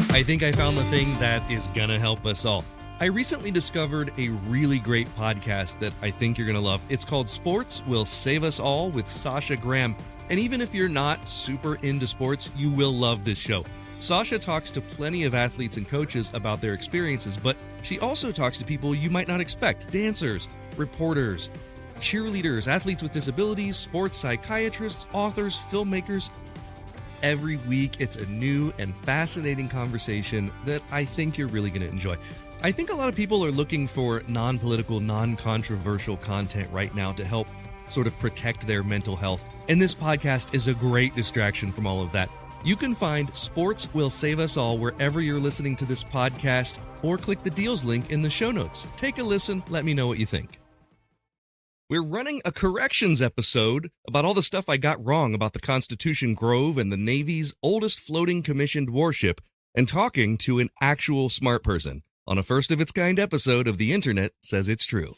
I think I found the thing that is gonna help us all. I recently discovered a really great podcast that I think you're gonna love. It's called Sports Will Save Us All with Sasha Graham. And even if you're not super into sports, you will love this show. Sasha talks to plenty of athletes and coaches about their experiences, but she also talks to people you might not expect: dancers, reporters, cheerleaders, athletes with disabilities, sports psychiatrists, authors, filmmakers. Every week, it's a new and fascinating conversation that I think you're really going to enjoy. I think a lot of people are looking for non-political, non-controversial content right now to help sort of protect their mental health, and this podcast is a great distraction from all of that. You can find Sports Will Save Us All wherever you're listening to this podcast, or click the deals link in the show notes. Take a listen. Let me know what you think. We're running a corrections episode about all the stuff I got wrong about the Constitution Grove and the Navy's oldest floating commissioned warship, and talking to an actual smart person on a first-of-its-kind episode of The Internet Says It's True.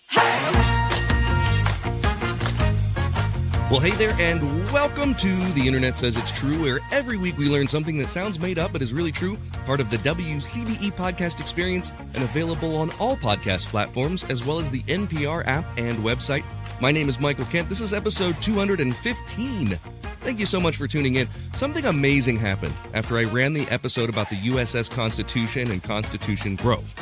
Well, hey there, and welcome to The Internet Says It's True, where every week we learn something that sounds made up but is really true, part of the WCBE podcast experience, and available on all podcast platforms, as well as the NPR app and website. My name is Michael Kent. This is episode 215. Thank you so much for tuning in. Something amazing happened after I ran the episode about the U.S.S. Constitution and Constitution Grove.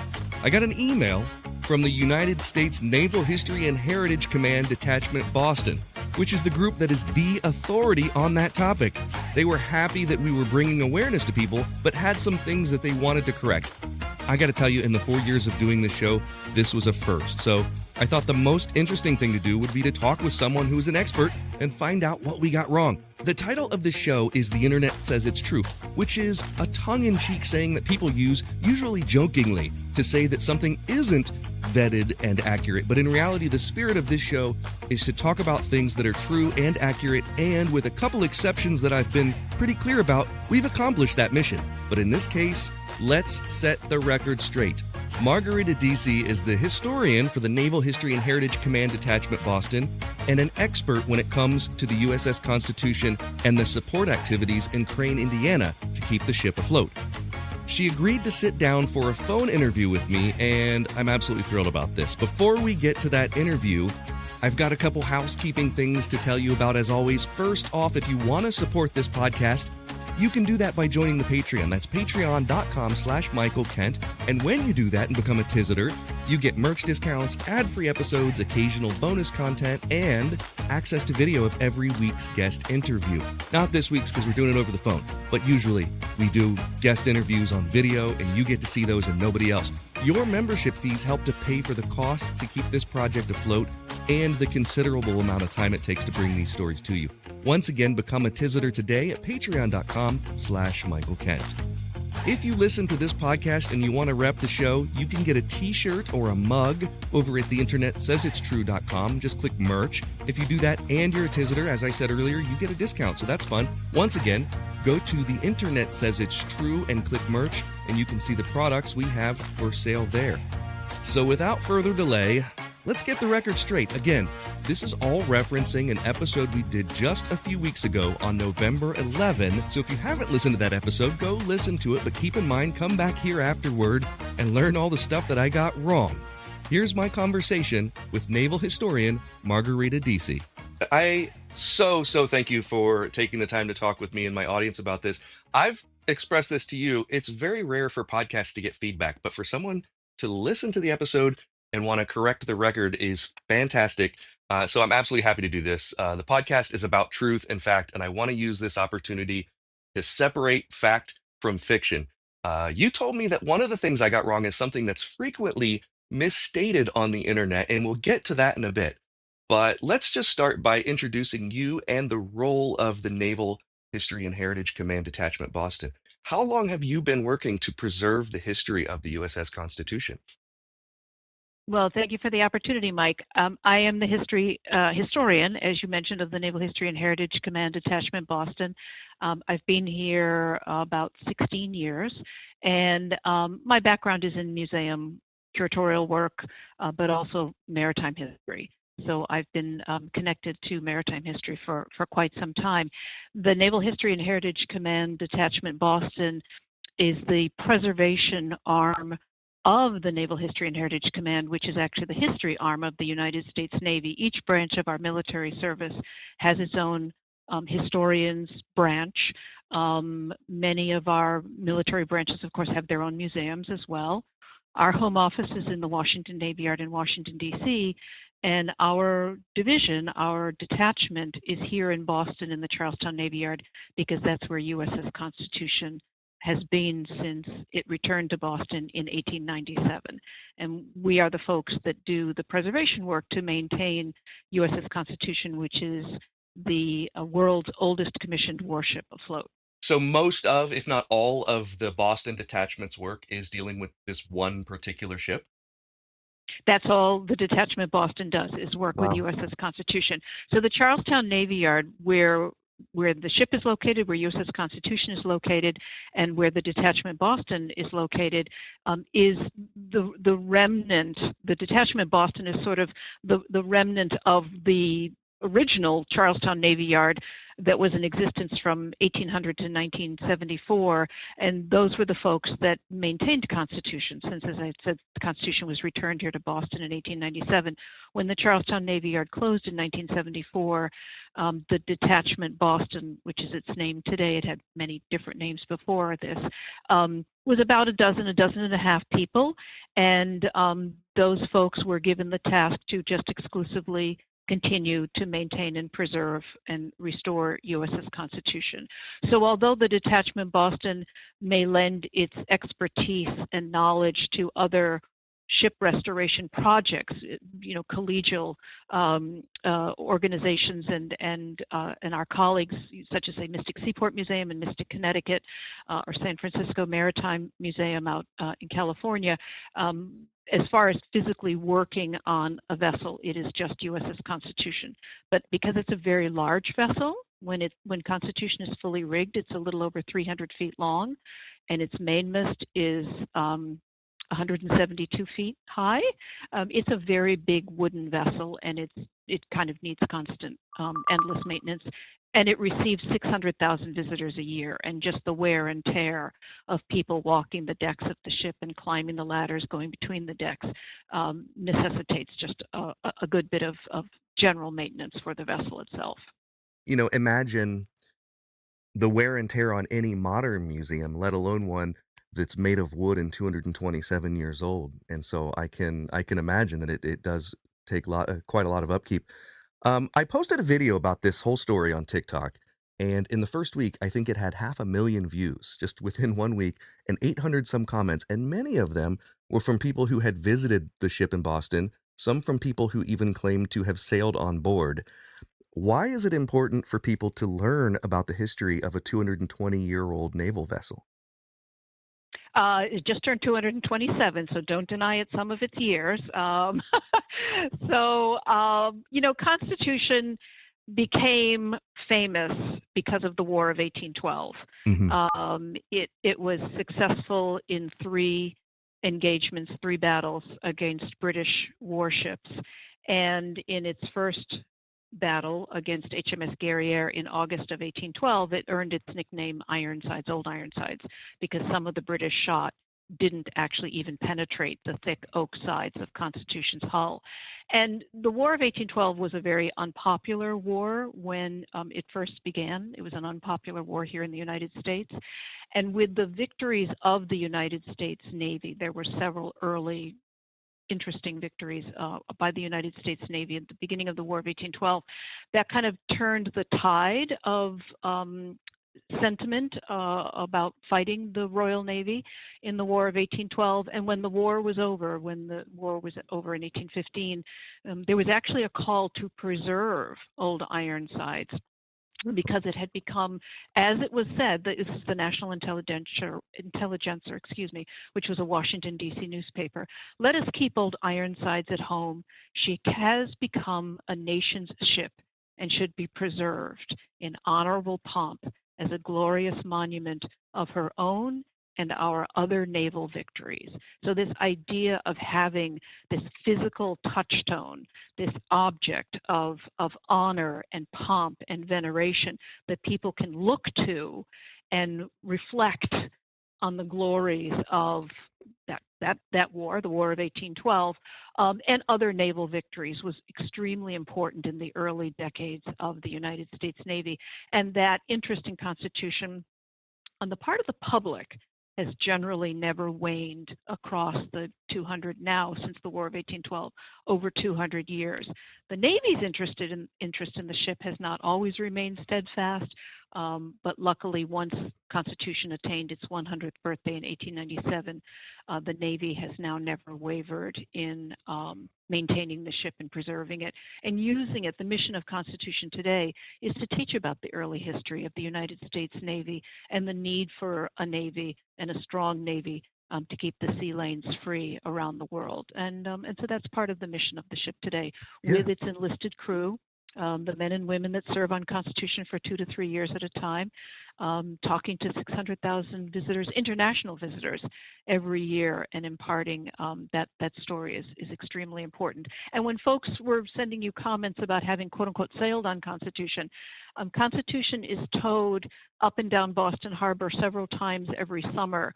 I got an email from the United States Naval History and Heritage Command Detachment Boston, which is the group that is the authority on that topic. They were happy that we were bringing awareness to people, but had some things that they wanted to correct. I gotta tell you, in the 4 years of doing this show, this was a first. So I thought the most interesting thing to do would be to talk with someone who's an expert and find out what we got wrong. The title of the show is The Internet Says It's True, which is a tongue-in-cheek saying that people use, usually jokingly, to say that something isn't vetted and accurate. But in reality, the spirit of this show is to talk about things that are true and accurate, and with a couple exceptions that I've been pretty clear about, we've accomplished that mission. But in this case, let's set the record straight. Margherita Desy is the historian for the Naval History and Heritage Command Detachment Boston, and an expert when it comes to the U.S.S. Constitution and the support activities in Crane, Indiana, to keep the ship afloat. She agreed to sit down for a phone interview with me, and I'm absolutely thrilled about this. Before we get to that interview, I've got a couple housekeeping things to tell you about, as always. First off, if you want to support this podcast, you can do that by joining the Patreon. That's patreon.com/Michael Kent. And when you do that and become a Tizitor, you get merch discounts, ad-free episodes, occasional bonus content, and access to video of every week's guest interview. Not this week's because we're doing it over the phone, but usually we do guest interviews on video, and you get to see those and nobody else. Your membership fees help to pay for the costs to keep this project afloat and the considerable amount of time it takes to bring these stories to you. Once again, become a Tizitor today at patreon.com/Michael Kent. If you listen to this podcast and you want to rep the show, you can get a t-shirt or a mug over at theinternetsaysitstrue.com. Just click merch. If you do that and you're a Tizitor, as I said earlier, you get a discount, so that's fun. Once again, go to The Internet Says It's True and click merch, and you can see the products we have for sale there. So without further delay, let's get the record straight. Again, this is all referencing an episode we did just a few weeks ago on November 11. So if you haven't listened to that episode, go listen to it. But keep in mind, come back here afterward and learn all the stuff that I got wrong. Here's my conversation with naval historian Margherita Desy. I so thank you for taking the time to talk with me and my audience about this. I've expressed this to you. It's very rare for podcasts to get feedback, but for someone to listen to the episode and want to correct the record is fantastic. So I'm absolutely happy to do this. The podcast is about truth and fact, and I want to use this opportunity to separate fact from fiction. You told me that one of the things I got wrong is something that's frequently misstated on the internet, and we'll get to that in a bit. But let's just start by introducing you and the role of the Naval History and Heritage Command Detachment Boston. How long have you been working to preserve the history of the U.S.S. Constitution? Well, thank you for the opportunity, Mike. I am the historian, as you mentioned, of the Naval History and Heritage Command Detachment Boston. I've been here about 16 years, and my background is in museum curatorial work, but also maritime history. So I've been connected to maritime history for quite some time. The Naval History and Heritage Command Detachment Boston is the preservation arm of the Naval History and Heritage Command, which is actually the history arm of the United States Navy. Each branch of our military service has its own historians branch. Many of our military branches, of course, have their own museums as well. Our home office is in the Washington Navy Yard in Washington, D.C., and our division, our detachment, is here in Boston in the Charlestown Navy Yard because that's where U.S.S. Constitution has been since it returned to Boston in 1897. And we are the folks that do the preservation work to maintain U.S.S. Constitution, which is the world's oldest commissioned warship afloat. So most of, if not all of the Boston detachment's work is dealing with this one particular ship? That's all the Detachment Boston does, is work with Wow. U.S.S. Constitution. So the Charlestown Navy Yard, where the ship is located, where U.S.S. Constitution is located, and where the Detachment Boston is located, is the remnant. The Detachment Boston is sort of the remnant of the original Charlestown Navy Yard that was in existence from 1800 to 1974, and those were the folks that maintained Constitution, since, as I said, the Constitution was returned here to Boston in 1897. When the Charlestown Navy Yard closed in 1974, the Detachment Boston, which is its name today, it had many different names before this, was about a dozen and a half people, and those folks were given the task to just exclusively continue to maintain and preserve and restore U.S.S. Constitution. So although the Detachment Boston may lend its expertise and knowledge to other ship restoration projects, collegial organizations and our colleagues, such as say Mystic Seaport Museum in Mystic, Connecticut, or San Francisco Maritime Museum out in California, as far as physically working on a vessel, it is just U.S.S. Constitution. But because it's a very large vessel, when Constitution is fully rigged, it's a little over 300 feet long, and its mainmast is 172 feet high. It's a very big wooden vessel, and it kind of needs constant, endless maintenance. And it receives 600,000 visitors a year, and just the wear and tear of people walking the decks of the ship and climbing the ladders going between the decks necessitates just a good bit of general maintenance for the vessel itself. Imagine the wear and tear on any modern museum, let alone one that's made of wood and 227 years old. And so I can imagine that it does take quite a lot of upkeep. I posted a video about this whole story on TikTok, and in the first week, I think it had 500,000 views just within 1 week, and 800 some comments, and many of them were from people who had visited the ship in Boston, some from people who even claimed to have sailed on board. Why is it important for people to learn about the history of a 220-year-old naval vessel? It just turned 227, so don't deny it some of its years. Constitution became famous because of the War of 1812. Hmm. It was successful in 3 engagements, 3 battles against British warships. And in its first battle against HMS Guerriere in August of 1812, it earned its nickname Ironsides, Old Ironsides, because some of the British shot didn't actually even penetrate the thick oak sides of Constitution's hull. And the War of 1812 was a very unpopular war when it first began. It was an unpopular war here in the United States. And with the victories of the United States Navy, there were several early interesting victories by the United States Navy at the beginning of the War of 1812, that kind of turned the tide of sentiment about fighting the Royal Navy in the War of 1812. And when the war was over, in 1815, there was actually a call to preserve Old Ironsides, because it had become, as it was said, this is the National Intelligencer, which was a Washington, D.C. newspaper. Let us keep Old Ironsides at home. She has become a nation's ship and should be preserved in honorable pomp as a glorious monument of her own and our other naval victories. So this idea of having this physical touchstone, this object of honor and pomp and veneration that people can look to and reflect on the glories of that war, the War of 1812, and other naval victories was extremely important in the early decades of the United States Navy. And that interest in Constitution on the part of the public has generally never waned across the 200 now since the War of 1812, over 200 years. The Navy's interest in the ship has not always remained steadfast, but luckily once Constitution attained its 100th birthday in 1897, the Navy has now never wavered in maintaining the ship and preserving it and using it. The mission of Constitution today is to teach about the early history of the United States Navy and the need for a Navy and a strong Navy to keep the sea lanes free around the world. And so that's part of the mission of the ship today, with its enlisted crew, the men and women that serve on Constitution for 2 to 3 years at a time, talking to 600,000 visitors, international visitors, every year, and imparting that story is extremely important. And when folks were sending you comments about having quote unquote sailed on Constitution, Constitution is towed up and down Boston Harbor several times every summer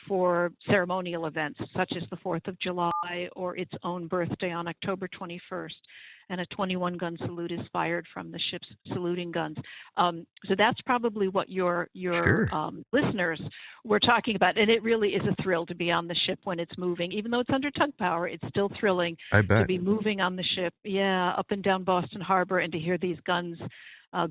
for ceremonial events such as the 4th of July or its own birthday on October 21st. And a 21-gun salute is fired from the ship's saluting guns. So that's probably what your listeners were talking about. And it really is a thrill to be on the ship when it's moving. Even though it's under tug power, it's still thrilling to be moving on the ship, up and down Boston Harbor, and to hear these guns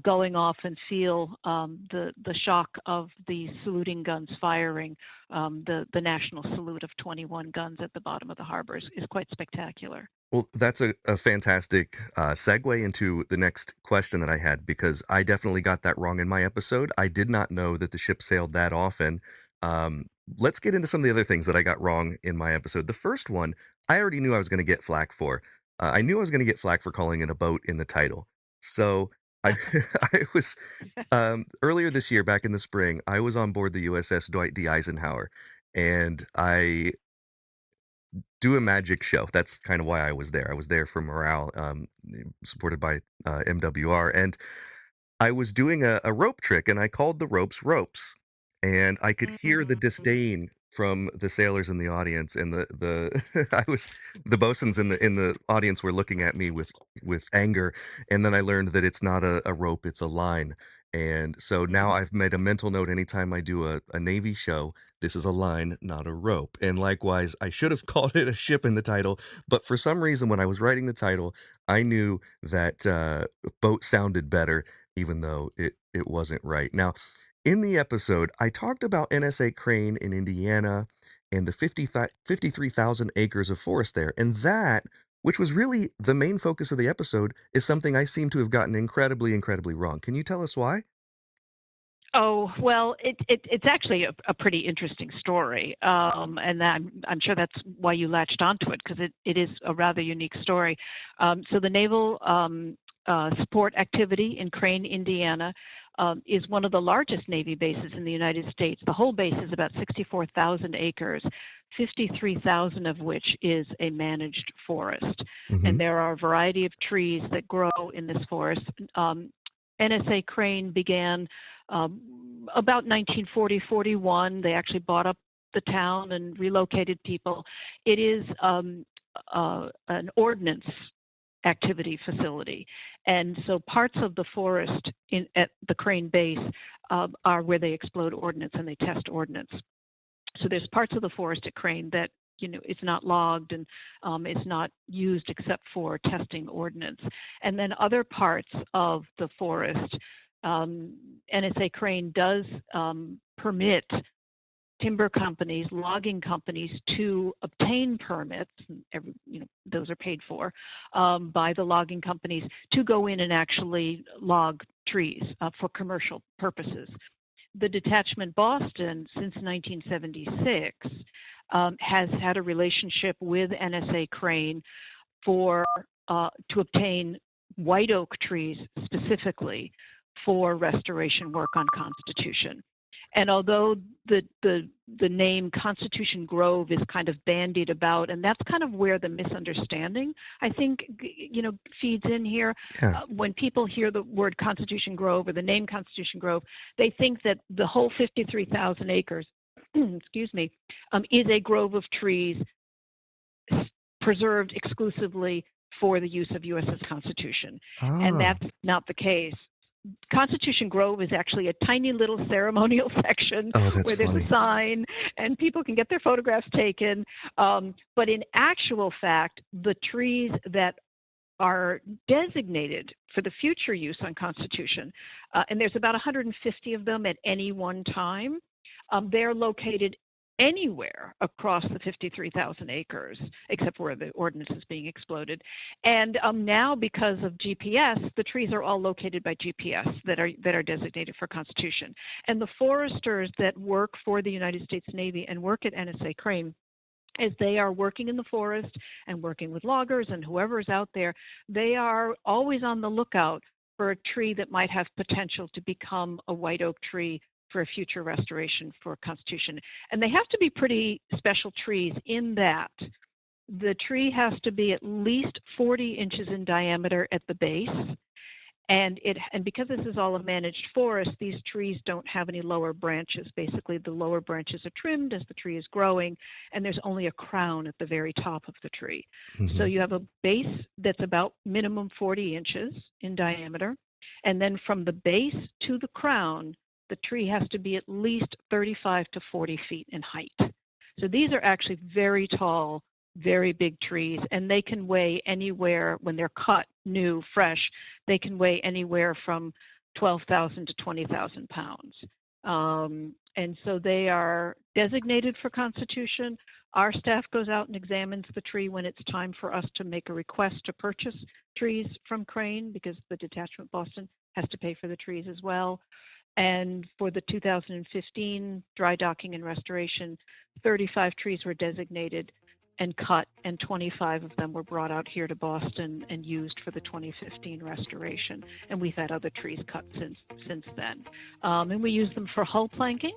going off and feel the shock of the saluting guns firing. The national salute of 21 guns at the bottom of the harbor is quite spectacular. Well, that's a fantastic segue into the next question that I had, because I definitely got that wrong in my episode. I did not know that the ship sailed that often. Let's get into some of the other things that I got wrong in my episode. The first one, I already knew I was going to get flack for. I knew I was going to get flack for calling it a boat in the title. So I was earlier this year, back in the spring, I was on board the U.S.S. Dwight D. Eisenhower, and I do a magic show. That's kind of why I was there. I was there for morale, supported by MWR, and I was doing a rope trick, and I called the ropes ropes, and I could hear the disdain from the sailors in the audience, and the bosuns in the audience were looking at me with anger, and then I learned that it's not a rope, it's a line. And so now I've made a mental note anytime I do a Navy show, this is a line, not a rope. And likewise, I should have called it a ship in the title, but for some reason, when I was writing the title, I knew that boat sounded better, even though it wasn't right. Now, in the episode, I talked about NSA Crane in Indiana and the 53,000 acres of forest there. And that, which was really the main focus of the episode, is something I seem to have gotten incredibly, incredibly wrong. Can you tell us why? Oh, well, it's actually a pretty interesting story, and I'm sure that's why you latched onto it, because it is a rather unique story. So the naval support activity in Crane, Indiana, is one of the largest Navy bases in the United States. The whole base is about 64,000 acres, 53,000 of which is a managed forest. And there are a variety of trees that grow in this forest. NSA Crane began about 1940-41. They actually bought up the town and relocated people. It is an ordnance activity facility. And so parts of the forest at the Crane base are where they explode ordnance and they test ordnance. So there's parts of the forest at Crane that it's not logged and it's not used except for testing ordnance. And then other parts of the forest, NSA Crane does permit timber companies, logging companies to obtain permits. Those are paid for by the logging companies to go in and actually log trees for commercial purposes. The Detachment Boston, since 1976, has had a relationship with NSA Crane to obtain white oak trees specifically for restoration work on Constitution. And although the name Constitution Grove is kind of bandied about, and that's kind of where the misunderstanding, I think, feeds in here. Yeah. When people hear the word Constitution Grove or the name Constitution Grove, they think that the whole 53,000 acres excuse me, is a grove of trees preserved exclusively for the use of U.S.S. Constitution. And that's not the case. Constitution Grove is actually a tiny little ceremonial section where there's a sign and people can get their photographs taken. But in actual fact, the trees that are designated for the future use on Constitution, and there's about 150 of them at any one time, they're located anywhere across the 53,000 acres, except where the ordnance is being exploded. And now, because of GPS, the trees are all located by GPS that are designated for Constitution. And the foresters that work for the United States Navy and work at NSA Crane, as they are working in the forest and working with loggers and whoever's out there, they are always on the lookout for a tree that might have potential to become a white oak tree for a future restoration for Constitution. And they have to be pretty special trees in that the tree has to be at least 40 inches in diameter at the base. And because this is all a managed forest, these trees don't have any lower branches. Basically, the lower branches are trimmed as the tree is growing, and there's only a crown at the very top of the tree. Mm-hmm. So you have a base that's about minimum 40 inches in diameter. And then from the base to the crown, the tree has to be at least 35 to 40 feet in height. So these are actually very tall, very big trees, and they can weigh anywhere, when they're cut new, fresh, they can weigh anywhere from 12,000 to 20,000 pounds. And so they are designated for Constitution. Our staff goes out and examines the tree when it's time for us to make a request to purchase trees from Crane, because the Detachment Boston has to pay for the trees as well. And for the 2015 dry docking and restoration, 35 trees were designated and cut, and 25 of them were brought out here to Boston and used for the 2015 restoration. And we've had other trees cut since then. And we use them for hull planking.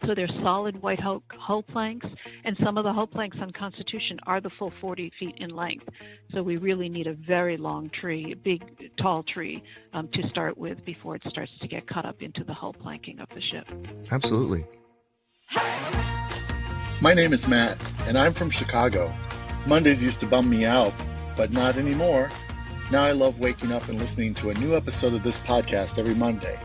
So they're solid white hull planks, and some of the hull planks on Constitution are the full 40 feet in length. So we really need a very long tree, a big, tall tree, to start with before it starts to get cut up into the hull planking of the ship. Absolutely. My name is Matt, and I'm from Chicago. Mondays used to bum me out, but not anymore. Now I love waking up and listening to a new episode of this podcast every Monday.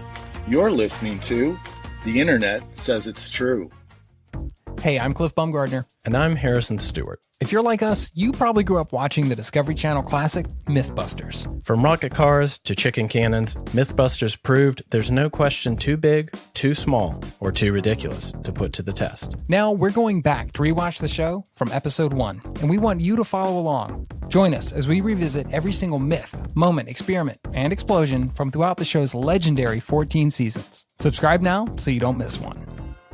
You're listening to The Internet Says It's True. Hey, I'm Cliff Baumgardner. And I'm Harrison Stewart. If you're like us, you probably grew up watching the Discovery Channel classic, Mythbusters. From rocket cars to chicken cannons, Mythbusters proved there's no question too big, too small, or too ridiculous to put to the test. Now we're going back to rewatch the show from episode 1, and we want you to follow along. Join us as we revisit every single myth, moment, experiment, and explosion from throughout the show's legendary 14 seasons. Subscribe now so you don't miss one.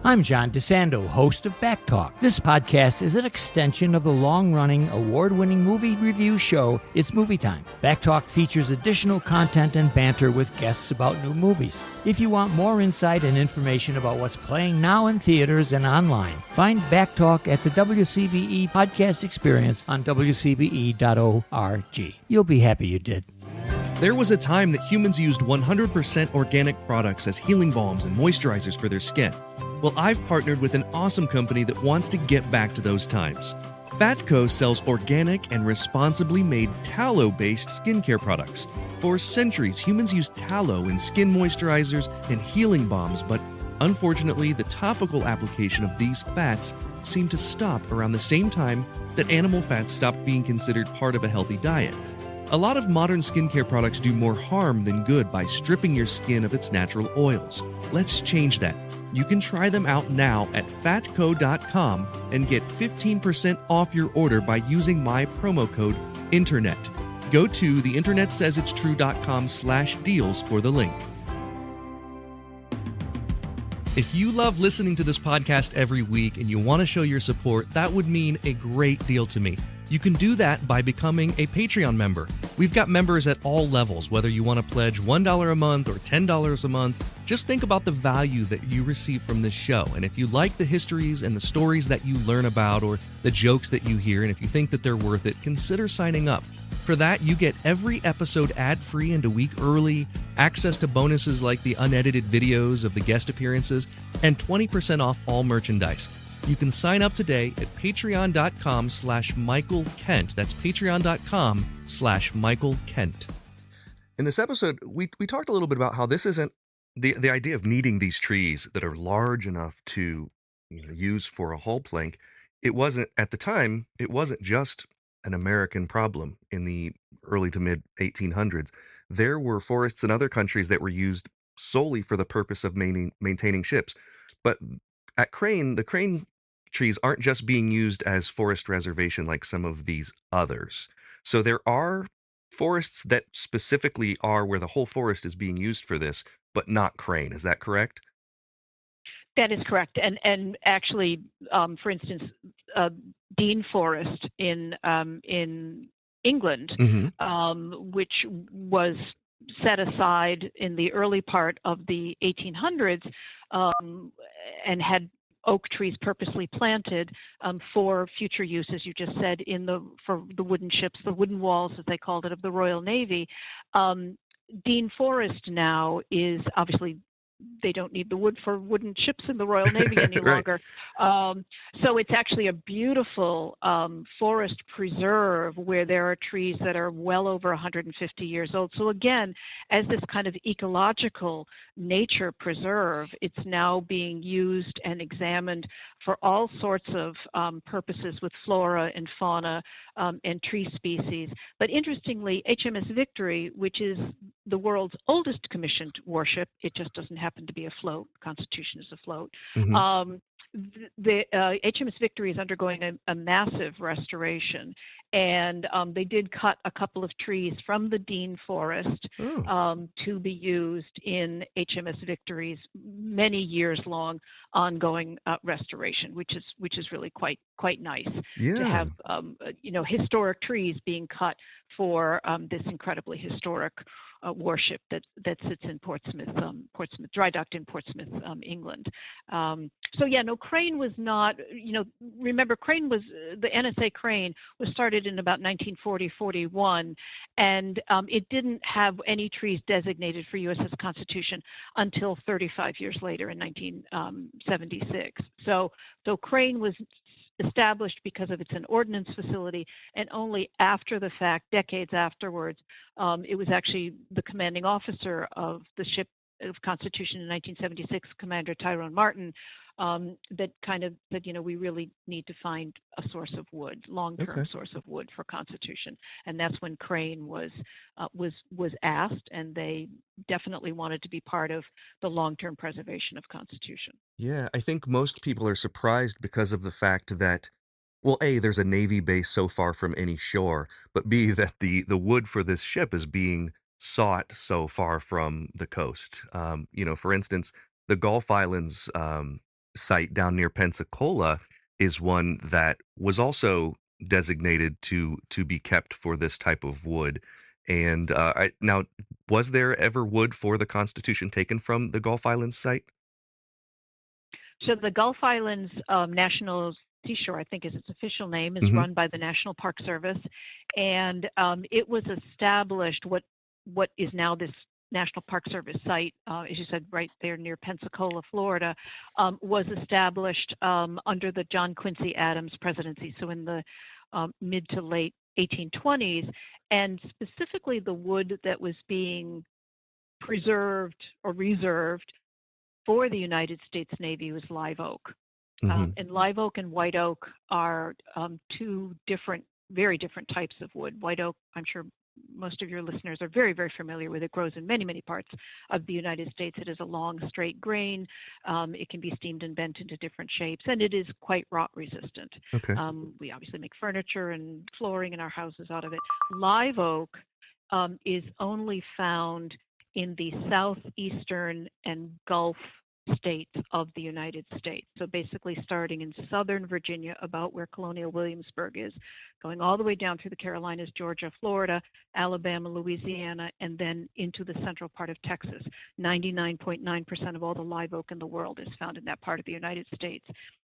I'm John DeSando, host of Back Talk. This podcast is an extension of the long-running, award-winning movie review show, It's Movie Time. Back Talk features additional content and banter with guests about new movies. If you want more insight and information about what's playing now in theaters and online, find Back Talk at the WCBE Podcast Experience on WCBE.org. You'll be happy you did. There was a time that humans used 100% organic products as healing balms and moisturizers for their skin. Well, I've partnered with an awesome company that wants to get back to those times. Fatco sells organic and responsibly made tallow-based skincare products. For centuries, humans used tallow in skin moisturizers and healing balms, but unfortunately, the topical application of these fats seemed to stop around the same time that animal fats stopped being considered part of a healthy diet. A lot of modern skincare products do more harm than good by stripping your skin of its natural oils. Let's change that. You can try them out now at fatco.com and get 15% off your order by using my promo code INTERNET. Go to theinternetsaysitstrue.com/deals for the link. If you love listening to this podcast every week and you want to show your support, that would mean a great deal to me. You can do that by becoming a Patreon member. We've got members at all levels, whether you want to pledge $1 a month or $10 a month. Just think about the value that you receive from this show. And if you like the histories and the stories that you learn about or the jokes that you hear, and if you think that they're worth it, consider signing up. For that, you get every episode ad-free and a week early, access to bonuses like the unedited videos of the guest appearances, and 20% off all merchandise. You can sign up today at patreon.com/Michael Kent. That's patreon.com/Michael Kent. In this episode, we talked a little bit about how this isn't the idea of needing these trees that are large enough to use for a hull plank. It wasn't, at the time, it wasn't just an American problem in the early to mid 1800s. There were forests in other countries that were used solely for the purpose of maintaining ships. But at Crane, the Crane trees aren't just being used as forest reservation like some of these others. So there are forests that specifically are where the whole forest is being used for this, but not Crane. Is that correct? That is correct. And actually, for instance, Dean Forest in England, which was set aside in the early part of the 1800s and had oak trees purposely planted for future use, as you just said, for the wooden ships, the wooden walls, as they called it, of the Royal Navy. Dean Forest now is obviously, they don't need the wood for wooden ships in the Royal Navy any longer. So it's actually a beautiful forest preserve where there are trees that are well over 150 years old. So again, as this kind of ecological nature preserve, it's now being used and examined for all sorts of purposes with flora and fauna and tree species. But interestingly, HMS Victory, which is the world's oldest commissioned warship, it just doesn't happen to be afloat. Constitution is afloat. The HMS Victory is undergoing a massive restoration, and they did cut a couple of trees from the Dean Forest to be used in HMS Victory's many years long ongoing restoration, which is really quite nice to have historic trees being cut for this incredibly historic warship that sits in Portsmouth, dry docked in Portsmouth, England. Crane was not, remember Crane was, the NSA Crane was started in about 1940-41, and it didn't have any trees designated for U.S.S. Constitution until 35 years later in 1976. So Crane was established because of it's an ordnance facility, and only after the fact, decades afterwards, it was actually the commanding officer of the ship of Constitution in 1976, Commander Tyrone Martin, that kind of said, we really need to find a source of wood, long-term source of wood for Constitution, and that's when Crane was asked, and they definitely wanted to be part of the long-term preservation of Constitution. Yeah, I think most people are surprised because of the fact that, well, A, there's a Navy base so far from any shore, but B, that the wood for this ship is being sought so far from the coast. For instance, the Gulf Islands site down near Pensacola is one that was also designated to be kept for this type of wood. And now, was there ever wood for the Constitution taken from the Gulf Islands site? So the Gulf Islands National Seashore, I think is its official name, is run by the National Park Service, and it was established, what is now this National Park Service site, as you said, right there near Pensacola, Florida, was established under the John Quincy Adams presidency, so in the mid to late 1820s, and specifically the wood that was being preserved or reserved for the United States Navy was live oak. And live oak and white oak are two very different types of wood. White oak, I'm sure most of your listeners are very, very familiar with. It grows in many, many parts of the United States. It is a long, straight grain. It can be steamed and bent into different shapes, and it is quite rot resistant. We obviously make furniture and flooring in our houses out of it. Live oak is only found in the southeastern and Gulf states of the United States. So basically starting in southern Virginia, about where Colonial Williamsburg is, going all the way down through the Carolinas, Georgia, Florida, Alabama, Louisiana, and then into the central part of Texas. 99.9% of all the live oak in the world is found in that part of the United States.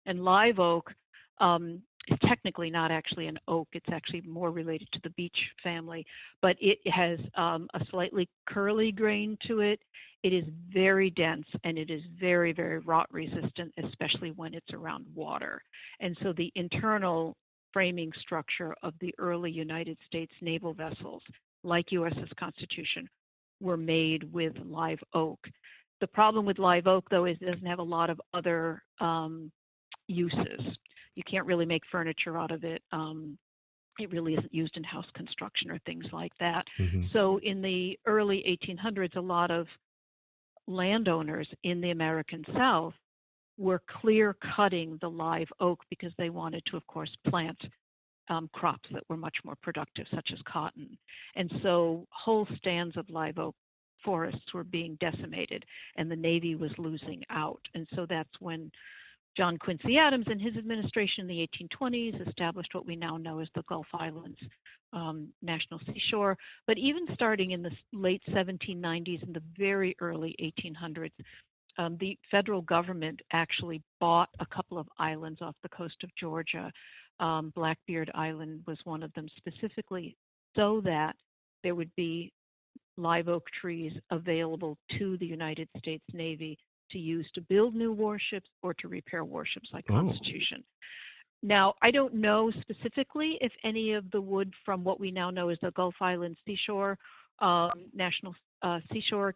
And live oak is technically not actually an oak. It's actually more related to the beech family, but it has a slightly curly grain to it. It is very dense, and it is very, very rot resistant, especially when it's around water. And so the internal framing structure of the early United States naval vessels, like U.S.S. Constitution, were made with live oak. The problem with live oak, though, is it doesn't have a lot of other uses. You can't really make furniture out of it. It really isn't used in house construction or things like that. Mm-hmm. So in the early 1800s, a lot of landowners in the American South were clear cutting the live oak because they wanted to, of course, plant crops that were much more productive, such as cotton. And so whole stands of live oak forests were being decimated, and the Navy was losing out. And so that's when John Quincy Adams and his administration in the 1820s established what we now know as the Gulf Islands National Seashore. But even starting in the late 1790s and the very early 1800s, the federal government actually bought a couple of islands off the coast of Georgia. Blackbeard Island was one of them, specifically so that there would be live oak trees available to the United States Navy to use to build new warships or to repair warships like Constitution. Now, I don't know specifically if any of the wood from what we now know as the Gulf Island Seashore, National Seashore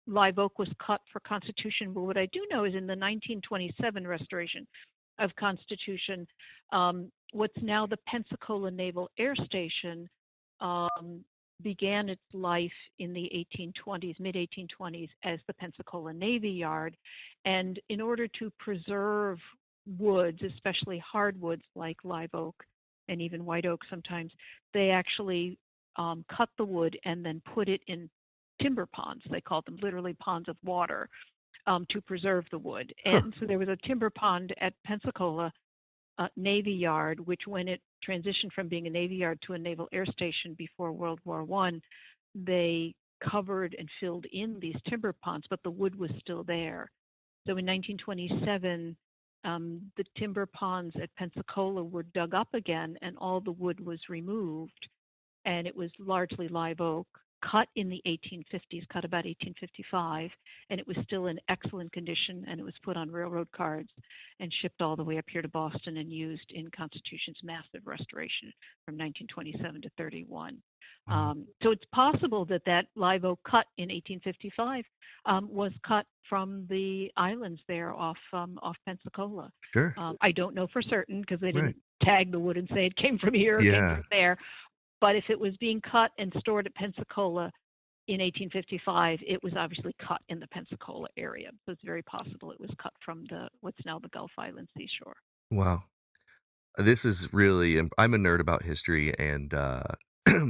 live oak was cut for Constitution, but what I do know is in the 1927 restoration of Constitution, what's now the Pensacola Naval Air Station began its life in the 1820s, mid-1820s, as the Pensacola Navy Yard. And in order to preserve woods, especially hardwoods like live oak and even white oak sometimes, they actually cut the wood and then put it in timber ponds. They called them literally ponds of water to preserve the wood. And so there was a timber pond at Pensacola Navy Yard, which when it transitioned from being a Navy Yard to a naval air station before World War I, they covered and filled in these timber ponds, but the wood was still there. So in 1927, the timber ponds at Pensacola were dug up again, and all the wood was removed, and it was largely live oak, cut in the 1850s, cut about 1855, and it was still in excellent condition, and it was put on railroad cars and shipped all the way up here to Boston and used in Constitution's massive restoration from 1927 to 31. So it's possible that that live oak cut in 1855 was cut from the islands there off Pensacola. Sure. I don't know for certain because they didn't tag the wood and say it came from here or came from there. But if it was being cut and stored at Pensacola in 1855, it was obviously cut in the Pensacola area. So it's very possible it was cut from what's now the Gulf Island seashore. Wow. This is really, I'm a nerd about history, and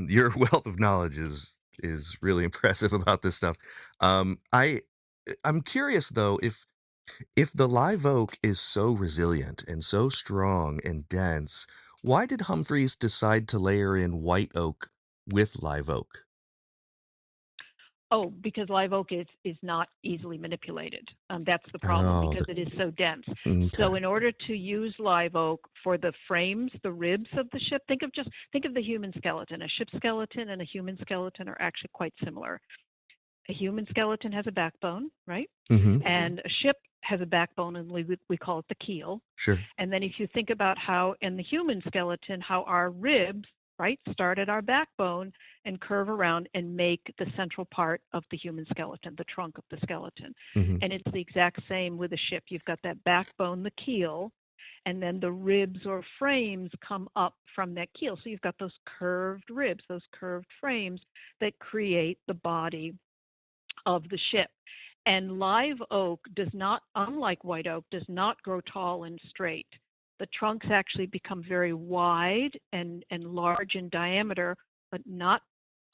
your wealth of knowledge is really impressive about this stuff. I'm curious though, if the live oak is so resilient and so strong and dense, why did Humphreys decide to layer in white oak with live oak? Oh, because live oak is not easily manipulated. That's the problem, because it is so dense. Okay. So in order to use live oak for the frames, the ribs of the ship, think of the human skeleton. A ship skeleton and a human skeleton are actually quite similar. A human skeleton has a backbone, right? Mm-hmm. And a ship has a backbone, and we call it the keel. Sure. And then if you think about how in the human skeleton, how our ribs, right, start at our backbone and curve around and make the central part of the human skeleton, the trunk of the skeleton. Mm-hmm. And it's the exact same with a ship. You've got that backbone, the keel, and then the ribs or frames come up from that keel. So you've got those curved ribs, those curved frames that create the body of the ship. And live oak does not, unlike white oak, does not grow tall and straight. The trunks actually become very wide and large in diameter, but not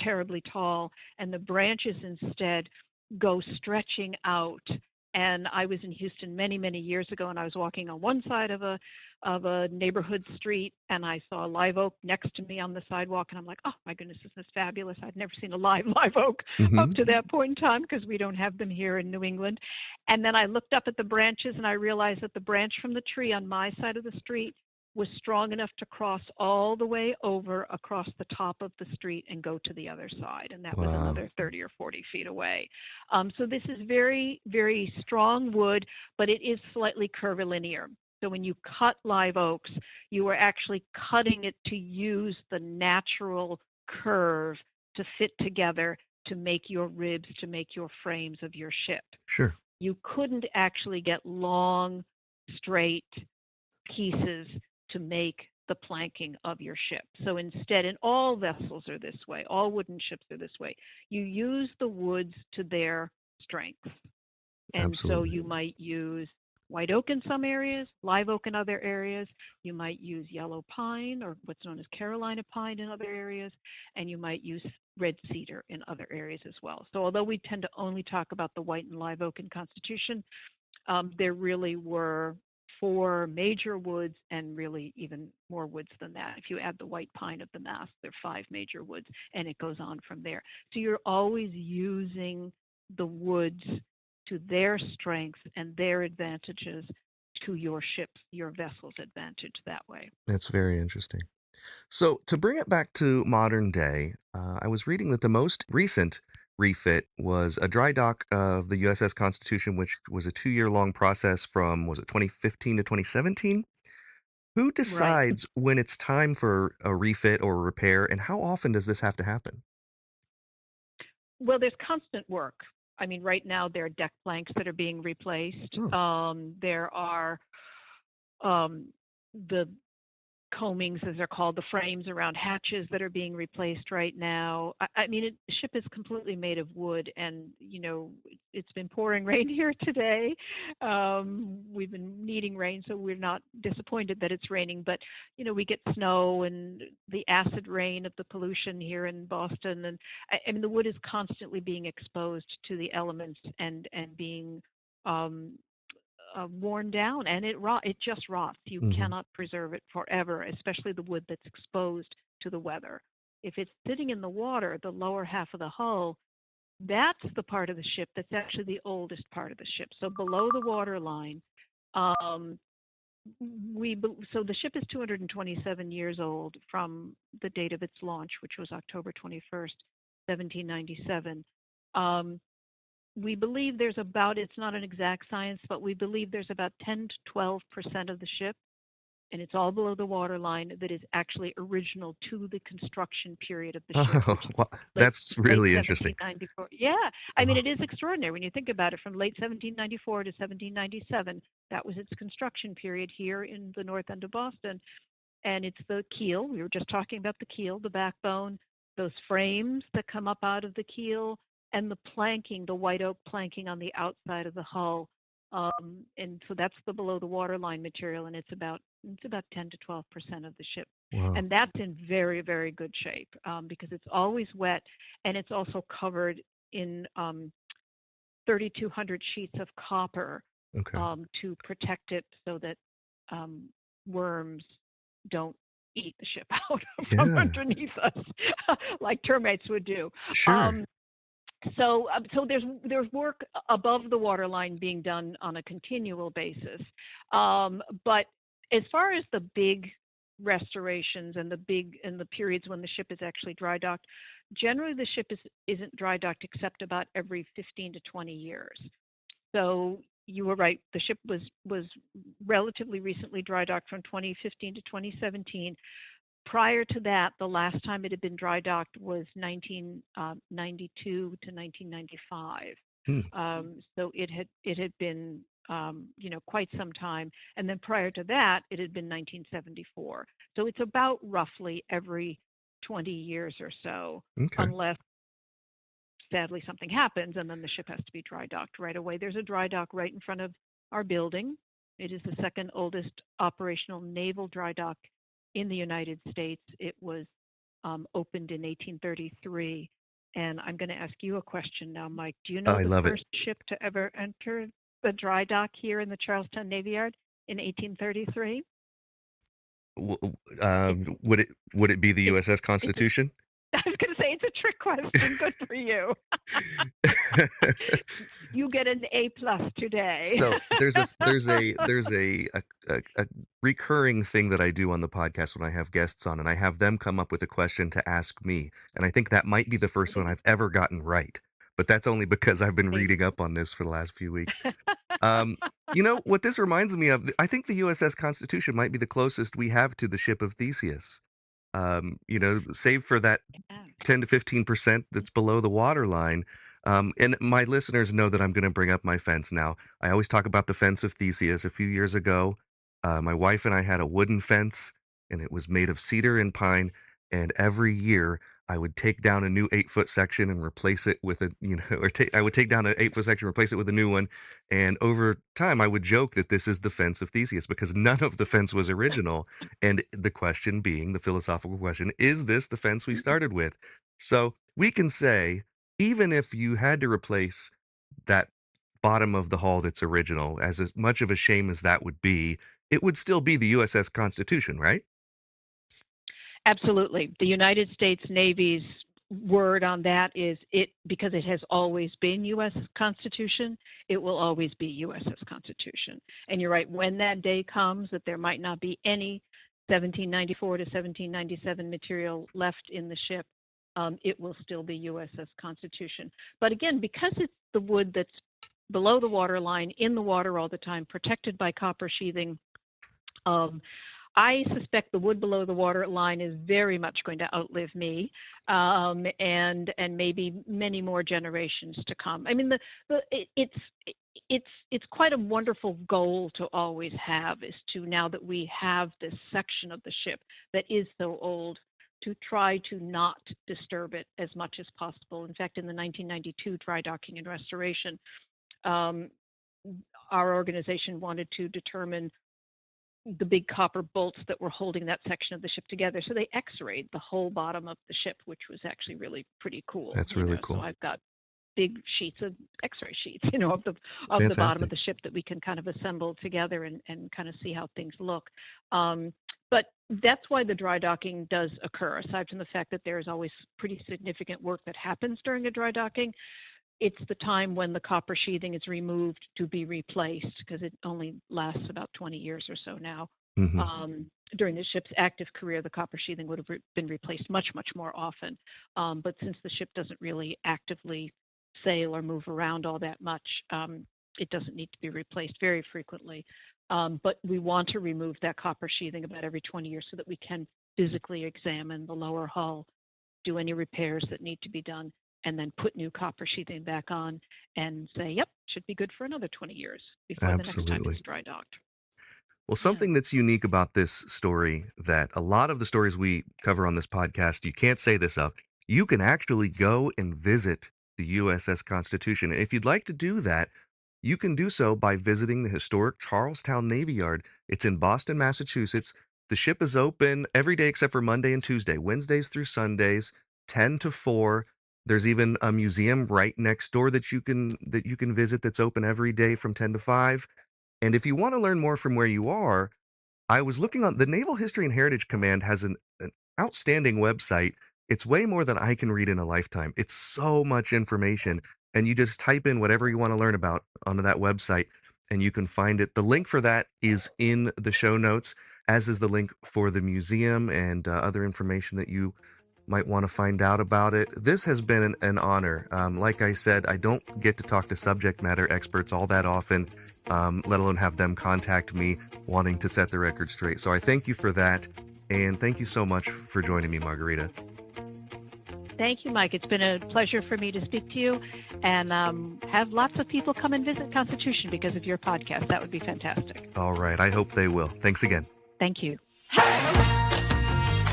terribly tall. And the branches instead go stretching out And I was in Houston many, many years ago, and I was walking on one side of a neighborhood street, and I saw a live oak next to me on the sidewalk, and I'm like, oh my goodness, this is fabulous. I'd never seen a live oak up to that point in time because we don't have them here in New England. And then I looked up at the branches, and I realized that the branch from the tree on my side of the street was strong enough to cross all the way over across the top of the street and go to the other side. And that was another 30 or 40 feet away. So this is very, very strong wood, but it is slightly curvilinear. So when you cut live oaks, you are actually cutting it to use the natural curve to fit together to make your ribs, to make your frames of your ship. Sure. You couldn't actually get long, straight pieces to make the planking of your ship. So instead, and all vessels are this way, all wooden ships are this way, you use the woods to their strength. And so you might use white oak in some areas, live oak in other areas. You might use yellow pine, or what's known as Carolina pine, in other areas, and you might use red cedar in other areas as well. So although we tend to only talk about the white and live oak in Constitution, there really were 4 major woods, and really even more woods than that. If you add the white pine of the mast, there are 5 major woods, and it goes on from there. So you're always using the woods to their strengths and their advantages to your ships, your vessel's advantage that way. That's very interesting. So, to bring it back to modern day, I was reading that the most recent refit was a dry dock of the U.S.S. Constitution, which was a 2-year-long process from, was it 2015 to 2017? Who Right. decides when it's time for a refit or a repair, and how often does this have to happen? Well, there's constant work. I mean, right now there are deck planks that are being replaced. There are the coamings, as they're called, the frames around hatches that are being replaced right now. I mean, the ship is completely made of wood, and it's been pouring rain here today. We've been needing rain, so we're not disappointed that it's raining. But we get snow and the acid rain of the pollution here in Boston, and I mean, the wood is constantly being exposed to the elements and being worn down, and it just rots. You cannot preserve it forever, especially the wood that's exposed to the weather. If it's sitting in the water, the lower half of the hull, that's the part of the ship that's actually the oldest part of the ship. So below the water line, so the ship is 227 years old from the date of its launch, which was October 21st, 1797. We believe there's about, it's not an exact science, but we believe there's about 10 to 12% of the ship, and it's all below the water line, that is actually original to the construction period of the ship. Well, that's really interesting. 1794. Yeah, I mean, it is extraordinary when you think about it. From late 1794 to 1797, that was its construction period here in the north end of Boston. And it's the keel. We were just talking about the keel, the backbone, those frames that come up out of the keel, and the planking, the white oak planking on the outside of the hull. And so that's the below the waterline material, and it's about 10 to 12% of the ship. Wow. And that's in very, very good shape because it's always wet, and it's also covered in 3,200 sheets of copper to protect it so that worms don't eat the ship out from underneath us like termites would do. Sure. So there's work above the waterline being done on a continual basis. But as far as the big restorations and the periods when the ship is actually dry docked, generally the ship isn't dry docked except about every 15 to 20 years. So you were right. The ship was relatively recently dry docked from 2015 to 2017. Prior to that, the last time it had been dry docked was 1992 to 1995. So it had been quite some time, and then prior to that, it had been 1974. So it's about roughly every 20 years or so, unless sadly something happens, and then the ship has to be dry docked right away. There's a dry dock right in front of our building. It is the second oldest operational naval dry dock in the United States. It was opened in 1833. And I'm going to ask you a question now, Mike. Do you know the first ship to ever enter the dry dock here in the Charlestown Navy Yard in 1833? Would it be the It- U.S.S. It's a, Constitution? I was going to say it's a trick question. Good for you. You get an A+ today. So there's a recurring thing that I do on the podcast when I have guests on, and I have them come up with a question to ask me, and I think that might be the first one I've ever gotten right. But that's only because I've been reading up on this for the last few weeks. What this reminds me of? I think the U.S.S. Constitution might be the closest we have to the ship of Theseus. Save for that Yeah. 10 to 15% that's below the waterline. And my listeners know that I'm going to bring up my fence now. I always talk about the fence of Theseus. A few years ago, my wife and I had a wooden fence, and it was made of cedar and pine. And every year, I would take down a new 8-foot section and replace it with I would take down an 8-foot section, replace it with a new one. And over time, I would joke that this is the fence of Theseus because none of the fence was original. And the question being, the philosophical question, is this the fence we started with? So we can say, even if you had to replace that bottom of the hull that's original, as much of a shame as that would be, it would still be the U.S.S. Constitution, right? Absolutely. The United States Navy's word on that is because it has always been U.S. Constitution, it will always be U.S.S. Constitution. And you're right, when that day comes that there might not be any 1794 to 1797 material left in the ship, it will still be U.S.S. Constitution. But again, because it's the wood that's below the waterline, in the water all the time, protected by copper sheathing, I suspect the wood below the water line is very much going to outlive me, and maybe many more generations to come. I mean, it's quite a wonderful goal to always have, is to, now that we have this section of the ship that is so old, to try to not disturb it as much as possible. In fact, in the 1992 dry docking and restoration, our organization wanted to determine the big copper bolts that were holding that section of the ship together. So they x-rayed the whole bottom of the ship, which was actually really pretty cool. That's really cool. So I've got big sheets of x-ray sheets, of the bottom of the ship that we can kind of assemble together and kind of see how things look. But that's why the dry docking does occur, aside from the fact that there is always pretty significant work that happens during a dry docking. It's the time when the copper sheathing is removed to be replaced, because it only lasts about 20 years or so now. Mm-hmm. During the ship's active career, the copper sheathing would have been replaced much, much more often. But since the ship doesn't really actively sail or move around all that much, it doesn't need to be replaced very frequently. But we want to remove that copper sheathing about every 20 years so that we can physically examine the lower hull, do any repairs that need to be done, and then put new copper sheathing back on and say, yep, should be good for another 20 years before the next time it's dry docked. Well, something that's unique about this story, that a lot of the stories we cover on this podcast, you can't say this of, you can actually go and visit the U.S.S. Constitution. And if you'd like to do that, you can do so by visiting the historic Charlestown Navy Yard. It's in Boston, Massachusetts. The ship is open every day except for Monday and Tuesday, Wednesdays through Sundays, 10 to 4. There's even a museum right next door that you can visit that's open every day from 10 to 5. And if you want to learn more from where you are, I was looking on the Naval History and Heritage Command has an outstanding website. It's way more than I can read in a lifetime. It's so much information. And you just type in whatever you want to learn about onto that website, and you can find it. The link for that is in the show notes, as is the link for the museum and other information that you might want to find out about it. This has been an honor. Like I said, I don't get to talk to subject matter experts all that often, let alone have them contact me wanting to set the record straight. So I thank you for that. And thank you so much for joining me, Margherita. Thank you, Mike. It's been a pleasure for me to speak to you, and have lots of people come and visit Constitution because of your podcast. That would be fantastic. All right. I hope they will. Thanks again. Thank you.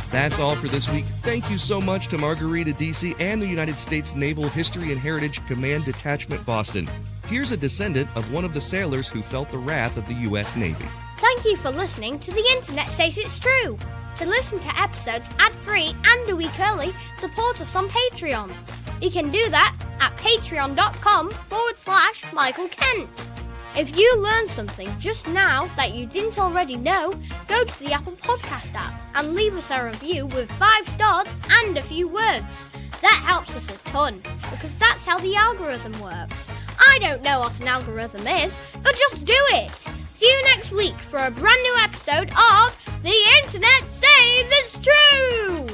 That's all for this week. Thank you so much to Margherita Desy and the United States Naval History and Heritage Command Detachment Boston. Here's a descendant of one of the sailors who felt the wrath of the U.S. Navy. Thank you for listening to The Internet Says It's True. To listen to episodes ad-free and a week early, support us on Patreon. You can do that at patreon.com/Michael Kent. If you learned something just now that you didn't already know, go to the Apple Podcast app and leave us a review with 5 stars and a few words. That helps us a ton, because that's how the algorithm works. I don't know what an algorithm is, but just do it! See you next week for a brand new episode of The Internet Says It's True!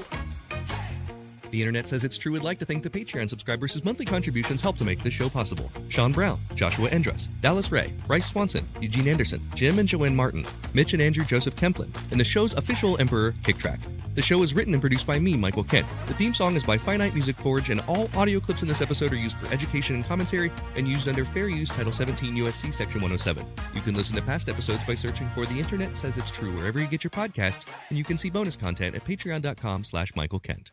The Internet Says It's True would like to thank the Patreon subscribers whose monthly contributions help to make this show possible. Sean Brown, Joshua Endress, Dallas Ray, Bryce Swanson, Eugene Anderson, Jim and Joanne Martin, Mitch and Andrew Joseph Kemplin, and the show's official emperor, Kick Track. The show is written and produced by me, Michael Kent. The theme song is by Finite Music Forge, and all audio clips in this episode are used for education and commentary and used under Fair Use Title 17 U.S.S. Section 107. You can listen to past episodes by searching for The Internet Says It's True wherever you get your podcasts, and you can see bonus content at patreon.com/Michael Kent.